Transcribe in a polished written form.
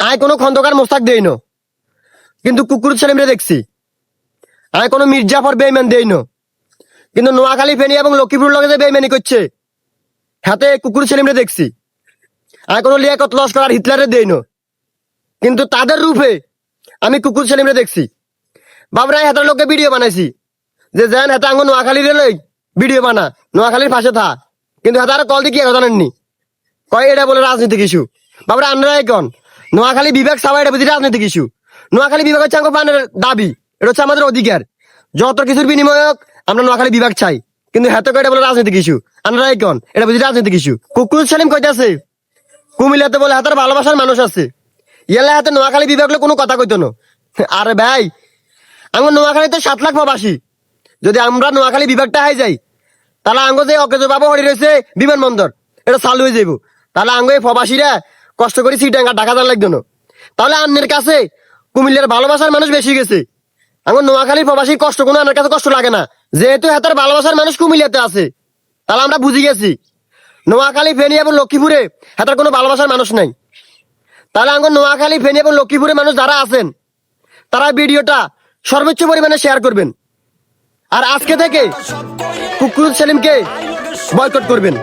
আয় কোনো খন্দকার মোস্তাক দেই না, কিন্তু কুকুর সেলিমরে দেখছি। আয় কোনো মির্জাফর বেইমান দেই না, কিন্তু নোয়াখালী ফেনী এবং লক্ষ্মীপুর লগে যে বেইমানি করছে হাতে কুকুর সেলিমরে দেখছি। আয় কোনো লিয়াকত লস্কর আর হিটলারে দেই না, কিন্তু তাদের রূপে আমি কুকুর সেলিমরে দেখছি। বাবরাই হাতের লোককে ভিডিও বানাইছি যে যান হাতে আঙ্গ নোয়াখালীর লই ভিডিও বানা, নোয়াখালীর পাশে থা, কিন্তু হাতে আর কল দিয়ে কি জানেননি কয় এটা বলে রাজনীতিক ইস্যু। বাবরা আমরা এখন নোয়াখালী বিভাগ সবাই এটা বুঝি রাজনৈতিক ইস্যু। নোয়াখালী বিভাগ হচ্ছে আঙ্গ পানের দাবি, এটা হচ্ছে আমাদের অধিকার। যত কিছুর বিনিময়ে আমরা নোয়াখালী বিভাগ চাই, কিন্তু হাতে কয়টা বলে রাজনৈতিক ইস্যু। আমরা এখন এটা বুঝি রাজনৈতিক ইস্যু। কুকুর সেলিম কইতাছে কুমিল্লাতে বলে হাতের ভালোবাসার মানুষ আছে, ইয়ালে হাতে নোয়াখালী বিভাগ কোনো কথা কইতো না। আরে ভাই, আমার নোয়াখালীতে 7 লাখ প্রবাসী, যদি আমরা নোয়াখালী বিভাগটা হাই যাই তাহলে আঙ্গ যে অকেজ বাবু হরি রয়েছে বিমানবন্দর এটা চালু হয়ে যাইব। তাহলে আঙ্গ এই প্রবাসীরা কষ্ট করে সিটাঙ্গা ঢাকা যাওয়ার লাগতো না। তাহলে আন্নের কাছে কুমিল্লার ভালোবাসার মানুষ বেশি গেছে, আমার নোয়াখালীর প্রবাসীর কষ্ট কোনো আন্নের কাছে কষ্ট লাগে না, যেহেতু হাতের ভালোবাসার মানুষ কুমিল্লাতে আছে। তাহলে আমরা বুঝি গেছি নোয়াখালী ফেনী এবং লক্ষ্মীপুরে হাতের কোনো ভালোবাসার মানুষ নাই। তাহলে আঙ্গ নোয়াখালী ফেনী এবং লক্ষ্মীপুরে মানুষ যারা আছেন তারা ভিডিওটা সর্বোচ্চ পরিমাণে শেয়ার করবেন, আর আজকে থেকে কুকুর সেলিমকে বয়কট করবেন।